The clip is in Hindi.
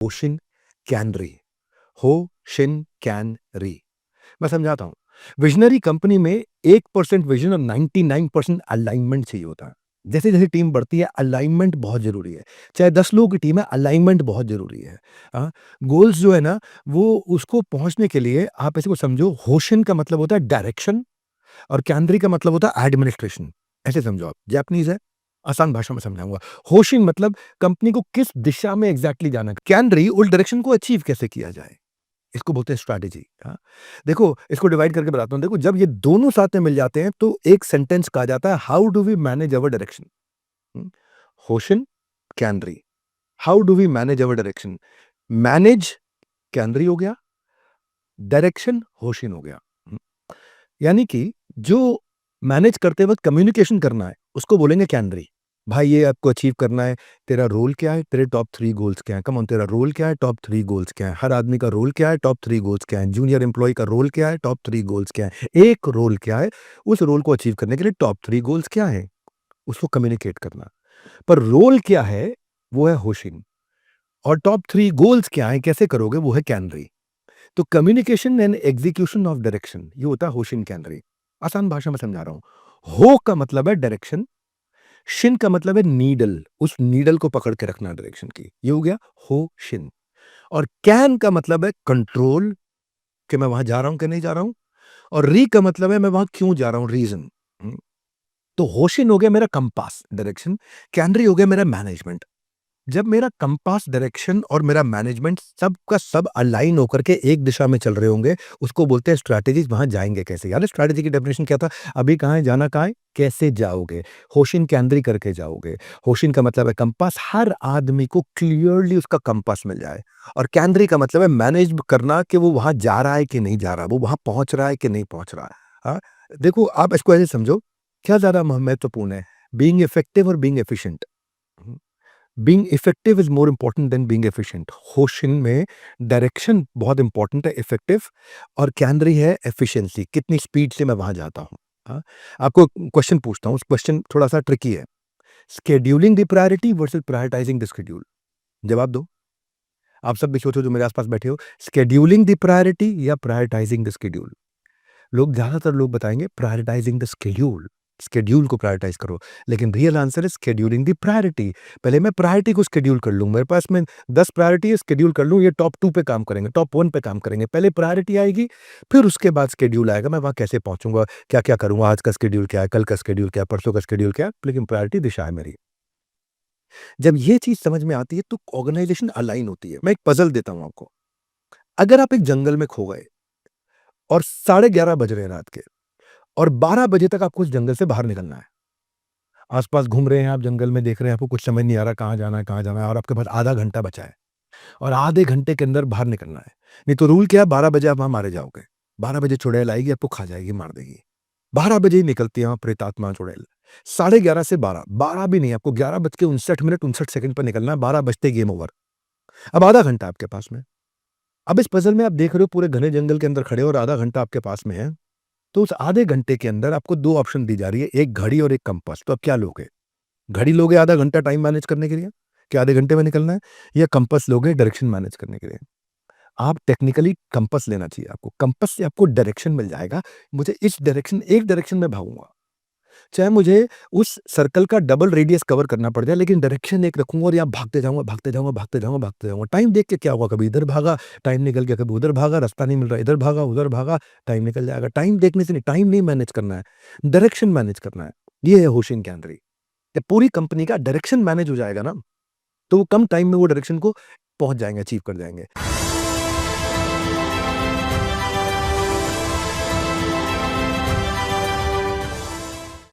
होशिन कैन री। हो शिन कैन री। मैं समझाता हूँ। विज़नरी कंपनी में 1% विज़न और 99% अलाइनमेंट चाहिए होता है। जैसे-जैसे टीम बढ़ती है अलाइनमेंट बहुत ज़रूरी है। चाहे 10 लोगों की टीम है अलाइनमेंट बहुत ज़रूरी है। हाँ, गोल्स जो है ना वो उसको पहुँचने के लिए आप ऐसे को समझो होशिन का मतलब होता है डायरेक्शन और कैनरी का मतलब होता है एडमिनिस्ट्रेशन। ऐसे समझो आप। जापानीज़ है, आसान भाषा में समझाऊँगा। होशिन मतलब कंपनी को किस दिशा में एग्ज़ैक्टली जाना है। कैनरी उस डायरेक्शन को अचीव कैसे किया जाए। इसको बोलते हैं स्ट्रैटेजी। हाँ, देखो इसको डिवाइड करके बताता हूँ। देखो जब ये दोनों साथ में मिल जाते हैं तो एक सेंटेंस कहा जाता है how do we manage our direction. हुँ, Hoshin, Kanri. How do we manage our direction? Manage Kanri हो गया, डायरेक्शन होशिन हो गया। हुँ, यानी कि जो मैनेज करते वक़्त कम्युनिकेशन करना है, उसको बोलेंगे कैनरी। भाई ये आपको अचीव करना है, तेरा रोल क्या है? तेरे टॉप 3 गोल्स क्या हैं? कम ऑन तेरा रोल क्या है? टॉप 3 गोल्स क्या हैं? हर आदमी का रोल क्या है? टॉप 3 गोल्स क्या हैं? जूनियर एम्प्लॉयी का रोल क्या है? टॉप 3 गोल्स क्या हैं? एक रोल क्या है? उस रोल को अचीव करने के लिए टॉप 3 गोल्स क्या हैं? उसको कम्युनिकेट करना। पर रोल क्या है? वो है होशिंग और टॉप 3 गोल्स क्या हैं? कैसे करोगे? वो है कैनरी। तो communication and execution of direction ये होता है होशिन कैनरी। आसान भाषा में समझा रहा हूं। हो का मतलब है डायरेक्शन, शिन का मतलब है नीडल, उस नीडल को पकड़ के रखना डायरेक्शन की, ये हो गया हो शिन। और कैन का मतलब है कंट्रोल, कि मैं वहां जा रहा हूं कि नहीं जा रहा हूं। और री का मतलब है मैं वहां क्यों जा रहा हूं, रीजन। तो होशिन हो गया मेरा कंपास डायरेक्शन, कैनरी हो गया मेरा मैनेजमेंट। जब मेरा कंपास डायरेक्शन और मेरा मैनेजमेंट सब का सब अलाइन होकर के एक दिशा में चल रहे होंगे, उसको बोलते हैं स्ट्रैटेजीज। वहां जाएंगे कैसे यार? स्ट्रैटेजी की डेफिनेशन क्या था? अभी कहाँ है, जाना कहाँ है, कैसे जाओगे? होशिन कैंद्री करके जाओगे। होशिन का मतलब है कंपास, हर आदमी को क्लियरली उसका कंपास मिल जाए। और कैंद्री का मतलब है मैनेज करना, कि वो वहां जा रहा है कि नहीं जा रहा, वो वहां पहुंच रहा है कि नहीं पहुंच रहा। हाँ, देखो आप इसको ऐसे समझो, क्या ज्यादा महत्वपूर्ण है, बीइंग इफेक्टिव और being efficient? Being effective is more important than being efficient. Hoshin में डायरेक्शन बहुत इंपॉर्टेंट है, इफेक्टिव। और कैनरी है एफिशिएंसी, कितनी स्पीड से मैं वहां जाता हूं। हाँ, आपको क्वेश्चन पूछता हूँ, क्वेश्चन थोड़ा सा ट्रिकी है। Scheduling the priority versus prioritising the schedule. जवाब दो। आप सब भी सोचो जो मेरे आसपास बैठे हो, स्केड्यूलिंग द प्रायोरिटी या प्रायोरिटाइजिंग द शेड्यूल। लोग ज्यादातर लोग बताएंगे प्रायोरिटाइजिंग द शेड्यूल, शेड्यूल को प्रायोरिटाइज करो। लेकिन रियल आंसर है शेड्यूलिंग द प्रायोरिटी। पहले मैं प्रायोरिटी को शेड्यूल कर लूं, मेरे पास में 10 प्रायोरिटी है, शेड्यूल कर लूं, ये टॉप 2 पे काम करेंगे, टॉप 1 पे काम करेंगे। पहले प्रायोरिटी आएगी, फिर उसके बाद शेड्यूल आएगा, मैं वहां कैसे पहुंचूंगा, क्या क्या करूंगा, आज का शेड्यूल क्या है, कल का शेड्यूल क्या है, परसों का शेड्यूल क्या है। लेकिन प्रायोरिटी दिशा है मेरी। जब ये चीज समझ में आती है तो ऑर्गेनाइजेशन अलाइन होती है। मैं एक पजल देता हूं आपको। अगर आप एक जंगल में खो गए और 11:30 बज रहे हैं रात के, और 12 बजे तक आपको उस जंगल से बाहर निकलना है। आस-पास घूम रहे हैं आप जंगल में, देख रहे हैं, आपको कुछ समझ नहीं आ रहा कहाँ जाना है, और आपके पास आधा घंटा बचा है और आधे घंटे के अंदर बाहर निकलना है। नहीं तो रूल क्या है, 12 बजे आप वहाँ मारे जाओगे। 12 बजे चुड़ैल आएगी, आपको खा जाएगी, मार देगी। 12 बजे ही निकलती है वहाँ प्रेतात्मा चुड़ैल। 11:30 से 12, 12 भी नहीं, आपको 11 बज के 59 मिनट 59 सेकंड पर निकलना है, 12 बजते गेम ओवर। अब आधा घंटा आपके पास में। अब इस पज़ल में आप देख रहे हो पूरे घने जंगल के अंदर खड़े हो और आधा घंटा आपके पास में है। तो उस आधे घंटे के अंदर आपको 2 ऑप्शन दी जा रही है, एक घड़ी और एक कंपास। तो आप क्या लोगे? घड़ी लोगे आधा घंटा टाइम मैनेज करने के लिए, कि आधे घंटे में निकलना है, या कंपास लोगे डायरेक्शन मैनेज करने के लिए? आप टेक्निकली कंपास लेना चाहिए आपको। कंपास से आपको डायरेक्शन मिल जाएगा। मुझे इस डायरेक्शन, एक डायरेक्शन में भागूँगा। चाहे मुझे उस सर्कल का डबल रेडियस कवर करना पड़ जाए, लेकिन डायरेक्शन एक रखूँगा और यहाँ भागते जाऊँगा, भागते जाऊँगा, भागते जाऊँगा, भागते जाऊँगा। टाइम देख के क्या होगा, कभी इधर भागा, टाइम निकल गया, कभी उधर भागा, रास्ता नहीं मिल रहा, इधर भागा, उधर भागा, टाइम निकल जाएगा। टाइम देखने से नहीं, टाइम नहीं मैनेज करना है, डायरेक्शन मैनेज करना है। ये है होशिंग कैनरी। जब पूरी कंपनी का डायरेक्शन मैनेज हो जाएगा ना, तो वो कम टाइम में वो डायरेक्शन को पहुँच जाएँगे, अचीव कर जाएँगे।